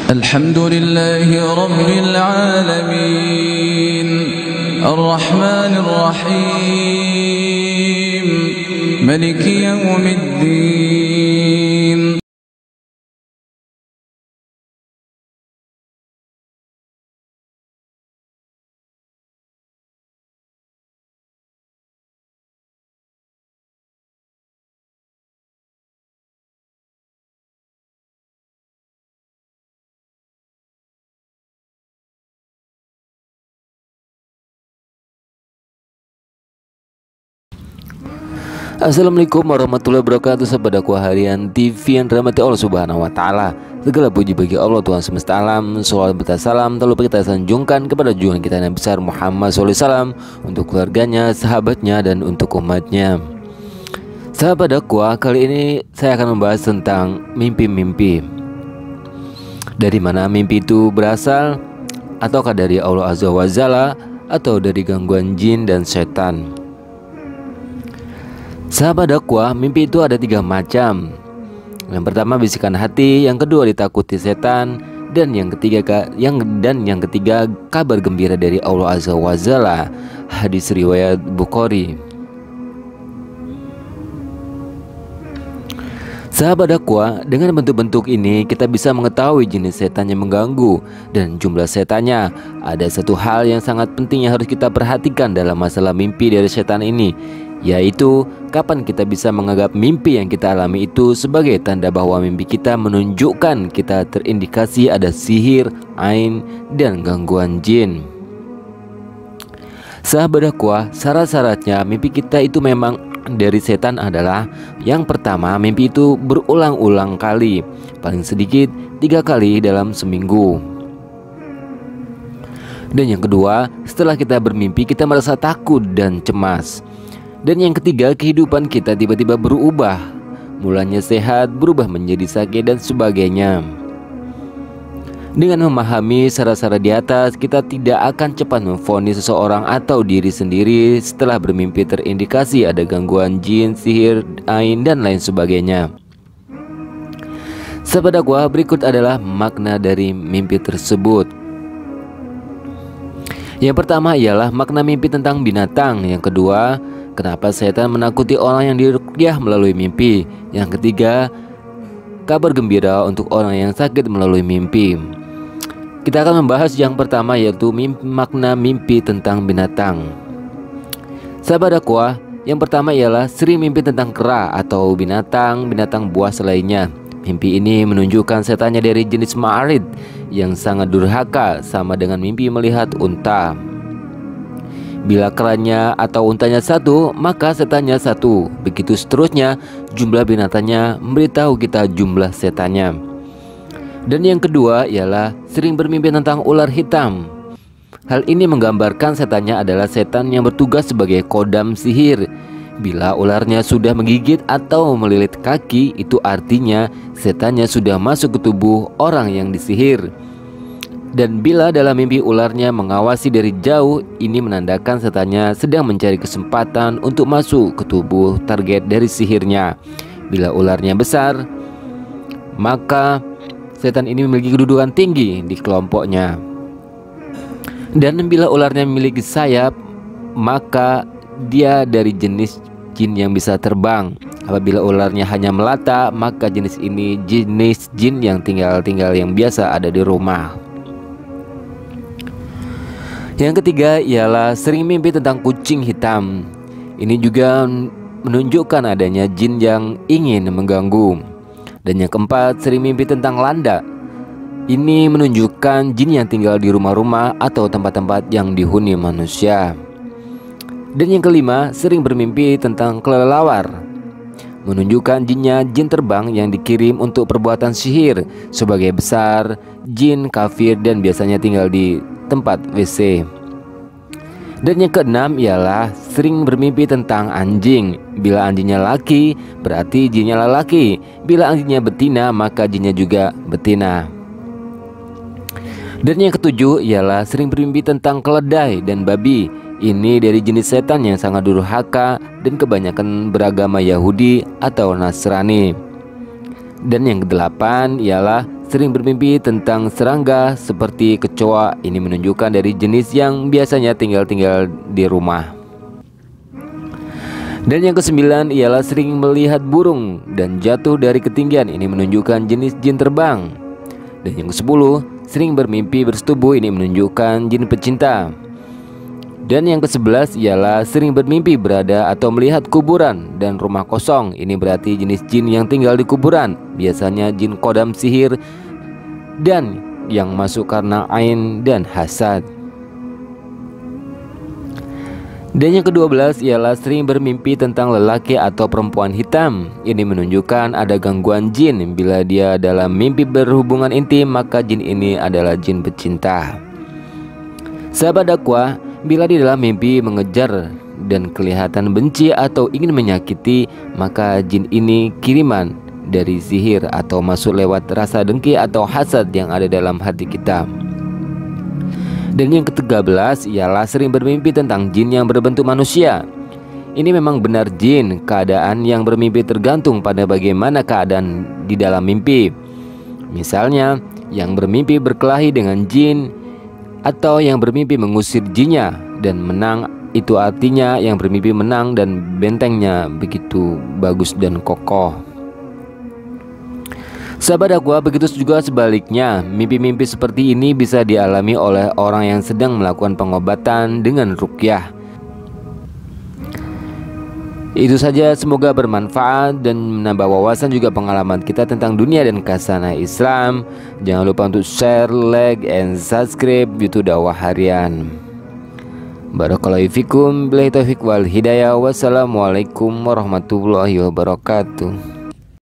Alhamdulillahi Rabbil Alamin Ar-Rahmanir Rahim Maliki Yawmiddin. Assalamualaikum warahmatullahi wabarakatuh. Sahabatku harian TV yang dirahmati Allah Subhanahu wa taala. Segala puji bagi Allah Tuhan semesta alam. Shalawat berta salam terlalu kita sanjungkan kepada junjungan kita yang besar Muhammad SAW, untuk keluarganya, sahabatnya, dan untuk umatnya. Sahabatku, kali ini saya akan membahas tentang mimpi-mimpi. Dari mana mimpi itu berasal? Ataukah dari Allah Azza wa Jalla, atau dari gangguan jin dan setan? Sahabat dakwah, mimpi itu ada 3 macam. Yang pertama bisikan hati, yang kedua ditakuti setan, dan yang ketiga kabar gembira dari Allah Azza wa Jalla. Hadis riwayat Bukhari. Sahabat dakwah, dengan bentuk-bentuk ini kita bisa mengetahui jenis setan yang mengganggu dan jumlah setannya. Ada satu hal yang sangat penting yang harus kita perhatikan dalam masalah mimpi dari setan ini, yaitu kapan kita bisa menganggap mimpi yang kita alami itu sebagai tanda bahwa mimpi kita menunjukkan kita terindikasi ada sihir, ain, dan gangguan jin. Sahabat dakwah, syarat-syaratnya mimpi kita itu memang dari setan adalah: yang pertama, mimpi itu berulang-ulang kali, paling sedikit 3 kali dalam seminggu. Dan yang kedua, setelah kita bermimpi kita merasa takut dan cemas. Dan yang ketiga, kehidupan kita tiba-tiba berubah, mulanya sehat berubah menjadi sakit dan sebagainya. Dengan memahami syarat-syarat di atas, kita tidak akan cepat memvonis seseorang atau diri sendiri setelah bermimpi terindikasi ada gangguan jin, sihir, ain, dan lain sebagainya. Sahabat dakwah, berikut adalah makna dari mimpi tersebut. Yang pertama ialah makna mimpi tentang binatang. Yang kedua, kenapa setan menakuti orang yang diruqyah melalui mimpi. Yang ketiga, kabar gembira untuk orang yang sakit melalui mimpi. Kita akan membahas yang pertama, yaitu makna mimpi tentang binatang. Sahabat dakwah, yang pertama ialah sering mimpi tentang kera atau binatang buas lainnya. Mimpi ini menunjukkan setannya dari jenis ma'arid yang sangat durhaka, sama dengan mimpi melihat unta. Bila keranya atau untanya 1, maka setannya 1. Begitu seterusnya, jumlah binatangnya memberitahu kita jumlah setannya. Dan yang kedua ialah sering bermimpi tentang ular hitam. Hal ini menggambarkan setannya adalah setan yang bertugas sebagai kodam sihir. Bila ularnya sudah menggigit atau melilit kaki, itu artinya setannya sudah masuk ke tubuh orang yang disihir. Dan bila dalam mimpi ularnya mengawasi dari jauh, ini menandakan setannya sedang mencari kesempatan untuk masuk ke tubuh target dari sihirnya. Bila ularnya besar, maka setan ini memiliki kedudukan tinggi di kelompoknya. Dan bila ularnya memiliki sayap, maka dia dari jenis jin yang bisa terbang. Apabila ularnya hanya melata, maka jenis ini jenis jin yang tinggal yang biasa ada di rumah. Yang ketiga ialah sering mimpi tentang kucing hitam. Ini juga menunjukkan adanya jin yang ingin mengganggu. Dan yang keempat, sering mimpi tentang landa. Ini menunjukkan jin yang tinggal di rumah-rumah atau tempat-tempat yang dihuni manusia. Dan yang kelima, sering bermimpi tentang kelelawar. Menunjukkan jinnya jin terbang yang dikirim untuk perbuatan sihir. Sebagai besar, jin kafir dan biasanya tinggal di tempat WC. Dan yang keenam ialah sering bermimpi tentang anjing. Bila anjingnya laki, berarti jinnya lelaki. Bila anjingnya betina, maka jinnya juga betina. Dan yang ketujuh ialah sering bermimpi tentang keledai dan babi. Ini dari jenis setan yang sangat durhaka dan kebanyakan beragama Yahudi atau Nasrani. Dan yang kedelapan ialah sering bermimpi tentang serangga seperti kecoa. Ini menunjukkan dari jenis yang biasanya tinggal di rumah. Dan yang kesembilan ialah sering melihat burung dan jatuh dari ketinggian. Ini menunjukkan jenis jin terbang. Dan yang ke-10, sering bermimpi bersetubuh. Ini menunjukkan jin pecinta. Dan yang ke-11 ialah sering bermimpi berada atau melihat kuburan dan rumah kosong. Ini berarti jenis jin yang tinggal di kuburan. Biasanya jin kodam sihir dan yang masuk karena ain dan hasad. Dan yang ke-12 ialah sering bermimpi tentang lelaki atau perempuan hitam. Ini menunjukkan ada gangguan jin. Bila dia dalam mimpi berhubungan intim, maka jin ini adalah jin pecinta. Sahabat dakwah, bila di dalam mimpi mengejar dan kelihatan benci atau ingin menyakiti, maka jin ini kiriman dari sihir atau masuk lewat rasa dengki atau hasad yang ada dalam hati kita. Dan yang ke-13 ialah sering bermimpi tentang jin yang berbentuk manusia. Ini memang benar jin. Keadaan yang bermimpi tergantung pada bagaimana keadaan di dalam mimpi. Misalnya, yang bermimpi berkelahi dengan jin atau yang bermimpi mengusir jinnya dan menang, itu artinya yang bermimpi menang dan bentengnya begitu bagus dan kokoh. Sahabat dakwah, begitu juga sebaliknya. Mimpi-mimpi seperti ini bisa dialami oleh orang yang sedang melakukan pengobatan dengan ruqyah. Itu saja, semoga bermanfaat dan menambah wawasan juga pengalaman kita tentang dunia dan khasanah Islam. Jangan lupa untuk share, like, and subscribe YouTube Dakwah Harian. Barakallahu fikum, billahi taufiq wal hidayah. Wassalamualaikum warahmatullahi wabarakatuh.